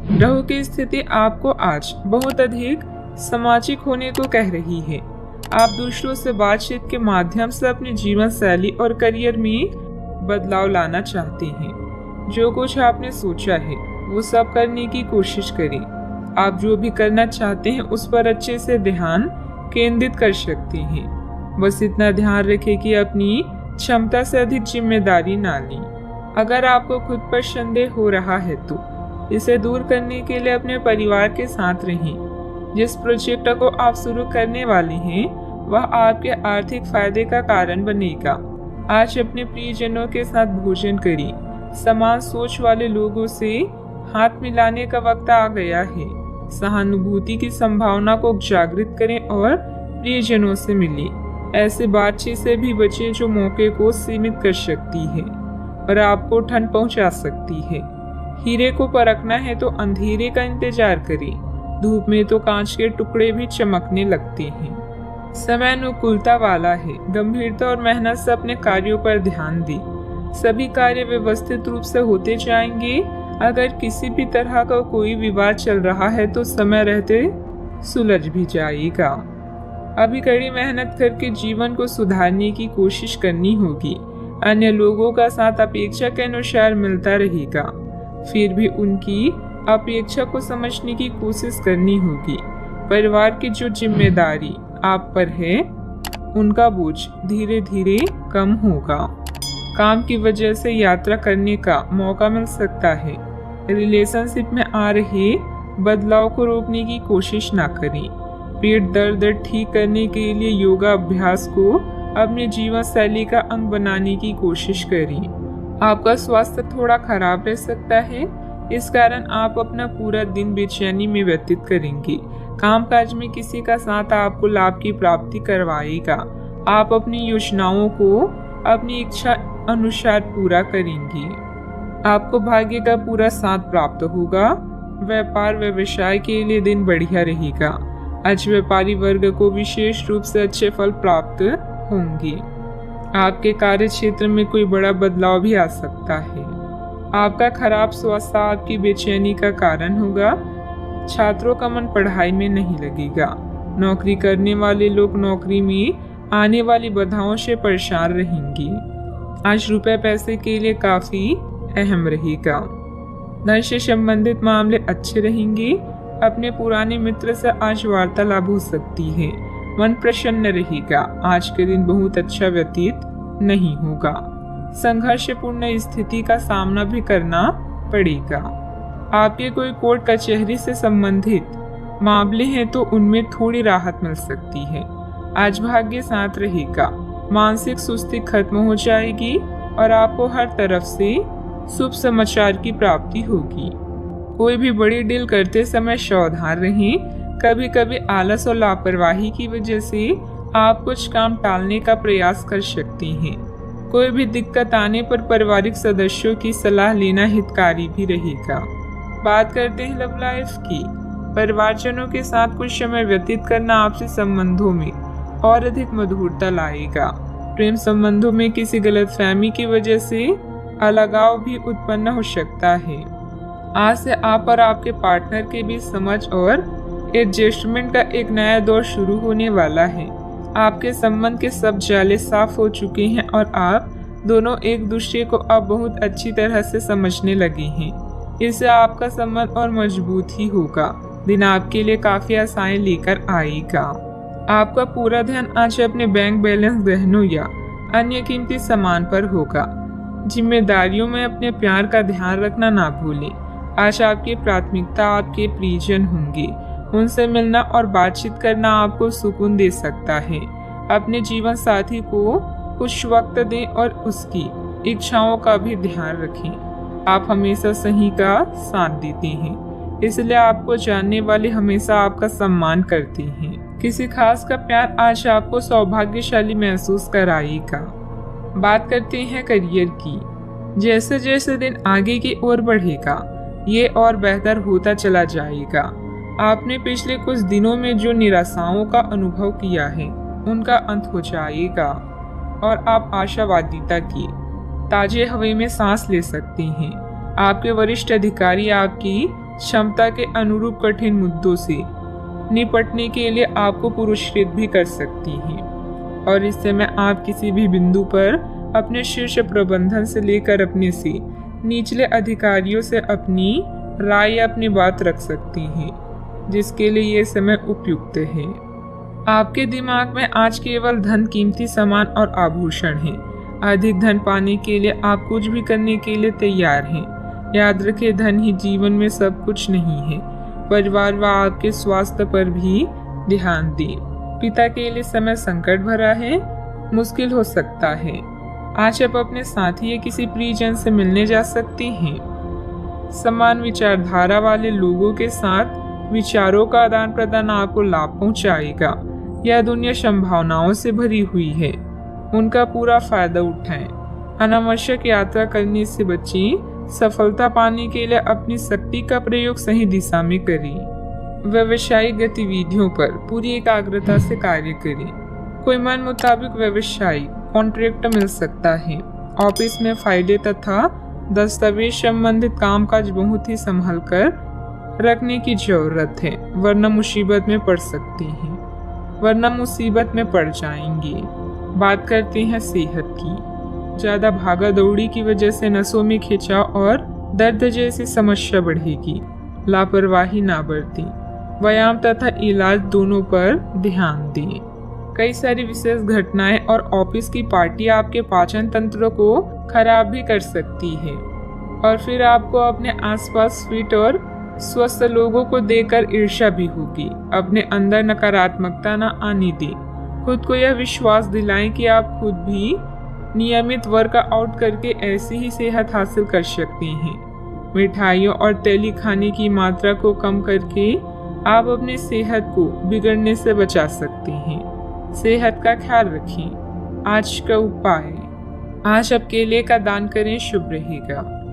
ग्रहों की स्थिति आपको आज बहुत अधिक सामाजिक होने को कह रही है। आप दूसरों से बातचीत के माध्यम से अपनी जीवन शैली और करियर में बदलाव लाना चाहते हैं। जो कुछ आपने सोचा है वो सब करने की कोशिश करें। आप जो भी करना चाहते हैं उस पर अच्छे से ध्यान केंद्रित कर सकते हैं। बस इतना ध्यान रखें कि अपनी क्षमता से अधिक जिम्मेदारी ना लें। अगर आपको खुद पर संदेह हो रहा है तो इसे दूर करने के लिए अपने परिवार के साथ रहें। जिस प्रोजेक्ट को आप शुरू करने वाले हैं वह आपके आर्थिक फायदे का कारण बनेगा। आज अपने प्रियजनों के साथ भोजन करें। समान सोच वाले लोगों से हाथ मिलाने का वक्त आ गया है। सहानुभूति की संभावना को जागृत करें और प्रियजनों से मिलें। ऐसे बातचीत से भी बचें जो मौके को सीमित कर सकती है और आपको ठंड पहुंचा सकती है। हीरे को परखना है तो अंधेरे का इंतजार करें। धूप में तो कांच के टुकड़े भी चमकने लगते हैं। समय अनुकूलता वाला है। गंभीरता और मेहनत से अपने कार्यों पर ध्यान दें। सभी कार्य व्यवस्थित रूप से होते जाएंगे। अगर किसी भी तरह का कोई विवाद चल रहा है तो समय रहते सुलझ भी जाएगा। अभी कड़ी मेहनत करके जीवन को सुधारने की कोशिश करनी होगी। अन्य लोगों का साथ अपेक्षा के अनुसार मिलता रहेगा। फिर भी उनकी अपेक्षा को समझने की कोशिश करनी होगी। परिवार की जो जिम्मेदारी आप पर है उनका बोझ धीरे धीरे कम होगा। काम की वजह से यात्रा करने का मौका मिल सकता है। रिलेशनशिप में आ रहे बदलाव को रोकने की कोशिश ना करें। पेट दर्द ठीक करने के लिए योगा अभ्यास को अपने जीवन शैली का अंग बनाने की कोशिश करें। आपका स्वास्थ्य थोड़ा खराब रह सकता है। इस कारण आप अपना पूरा दिन बेचैनी में व्यतीत करेंगे। कामकाज में किसी का साथ आपको लाभ की प्राप्ति करवाएगा। आप अपनी योजनाओं को अपनी इच्छा अनुसार पूरा करेंगे। आपको भाग्य का पूरा साथ प्राप्त होगा। व्यापार व्यवसाय के लिए दिन बढ़िया रहेगा। आज व्यापारी वर्ग को विशेष रूप से अच्छे फल प्राप्त होंगे। आपके कार्य क्षेत्र में कोई बड़ा बदलाव भी आ सकता है। आपका खराब स्वास्थ्य आपकी बेचैनी का कारण होगा। छात्रों का मन पढ़ाई में नहीं लगेगा। नौकरी करने वाले लोग नौकरी में आने वाली बाधाओं से परेशान रहेंगे। आज रुपए पैसे के लिए काफी अहम रहेगा। धन से संबंधित मामले अच्छे रहेंगे। अपने पुराने मित्र से आज वार्तालाप हो सकती है। मन प्रसन्न रहेगा। आज के दिन बहुत अच्छा व्यतीत नहीं होगा। संघर्षपूर्ण स्थिति का सामना भी करना पड़ेगा। आपके कोई कोर्ट कचहरी से संबंधित मामले हैं तो उनमें थोड़ी राहत मिल सकती है। आज भाग्य साथ रहेगा। मानसिक सुस्ती खत्म हो जाएगी और आपको हर तरफ से शुभ समाचार की प्राप्ति होगी। कोई भी बड़ी डील करते समय सावधान रहें। कभी कभी आलस और लापरवाही की वजह से आप कुछ काम टालने का प्रयास कर सकते हैं। कोई भी दिक्कत आने पर पारिवारिक सदस्यों की सलाह लेना हितकारी भी रहेगा। बात करते हैं लव लाइफ की। परिवारजनों के साथ कुछ समय व्यतीत करना आपसी संबंधों में और अधिक मधुरता लाएगा। प्रेम संबंधों में किसी गलतफहमी की वजह से अलगाव भी उत्पन्न हो सकता है। आज से आप और आपके पार्टनर के बीच समझ और एडजस्टमेंट का एक नया दौर शुरू होने वाला है। आपके संबंध के सब जाले साफ हो चुके हैं और आप दोनों एक दूसरे को अब बहुत अच्छी तरह से समझने लगे हैं। इससे आपका संबंध और मजबूत ही होगा। दिन आपके लिए काफी आशाएं लेकर आएगा। आपका पूरा ध्यान आज अपने बैंक बैलेंस, गहनों या अन्य कीमती सामान पर होगा। जिम्मेदारियों में अपने प्यार का ध्यान रखना ना भूलें। आज आपकी प्राथमिकता आपके प्रियजन होंगे। उनसे मिलना और बातचीत करना आपको सुकून दे सकता है। अपने जीवन साथी को कुछ वक्त दें और उसकी इच्छाओं का भी ध्यान रखें। आप हमेशा सही का साथ देते हैं, इसलिए आपको जानने वाले हमेशा आपका सम्मान करते हैं। किसी खास का प्यार आज आपको सौभाग्यशाली महसूस कराएगा। बात करते हैं करियर की। जैसे जैसे दिन आगे की ओर बढ़ेगा ये और बेहतर होता चला जाएगा। आपने पिछले कुछ दिनों में जो निराशाओं का अनुभव किया है उनका अंत हो जाएगा और आप आशावादिता की ताजे हवा में सांस ले सकते हैं। आपके वरिष्ठ अधिकारी आपकी क्षमता के अनुरूप कठिन मुद्दों से निपटने के लिए आपको पुरस्कृत भी कर सकती हैं। और इस समय आप किसी भी बिंदु पर अपने शीर्ष प्रबंधन से लेकर अपने से निचले अधिकारियों से अपनी राय या अपनी बात रख सकती हैं, जिसके लिए ये समय उपयुक्त है। आपके दिमाग में आज केवल धन, कीमती सामान और आभूषण हैं। अधिक धन पाने के लिए आप कुछ भी करने के लिए तैयार हैं। याद रखें, धन ही जीवन में सब कुछ नहीं है। परिवार व आपके स्वास्थ्य पर भी ध्यान दें। पिता के लिए समय संकट भरा है, मुश्किल हो सकता है। आज आप अपने साथी या किसी प्रियजन से मिलने जा सकती हैं। समान विचारधारा वाले लोगों के साथ विचारों का आदान प्रदान आपको लाभ पहुंचाएगा। यह दुनिया संभावनाओं से भरी हुई है, उनका पूरा फायदा उठाएं। अनावश्यक यात्रा करने से बचें। सफलता पाने के लिए अपनी शक्ति का प्रयोग सही दिशा में करें। व्यावसायिक गतिविधियों पर पूरी एकाग्रता से कार्य करें। कोई मन मुताबिक व्यवसायिक कॉन्ट्रैक्ट मिल सकता है। ऑफिस में फाइलें तथा दस्तावेज संबंधित कामकाज बहुत ही संभल कर रखने की जरूरत है, वरना मुसीबत में पड़ जाएंगे। बात करते हैं सेहत की। ज्यादा भागा दौड़ी की वजह से नसों में खिंचाव और दर्द जैसी समस्या बढ़ेगी। लापरवाही ना बरतें। व्यायाम तथा इलाज दोनों पर ध्यान दें। कई सारी विशेष घटनाएं और ऑफिस की पार्टी आपके पाचन तंत्र को खराब भी कर सकती है, और फिर आपको अपने आसपास फिट और स्वस्थ लोगों को देखकर ईर्ष्या भी होगी। अपने अंदर नकारात्मकता न आने दें। खुद को यह विश्वास दिलाएं कि आप खुद भी नियमित वर्कआउट करके ऐसी ही सेहत हासिल कर सकते हैं। मिठाइयों और तेली खाने की मात्रा को कम करके आप अपनी सेहत को बिगड़ने से बचा सकते हैं। सेहत का ख्याल रखें। आज का उपाय, आज आप केले का दान करें, शुभ रहेगा।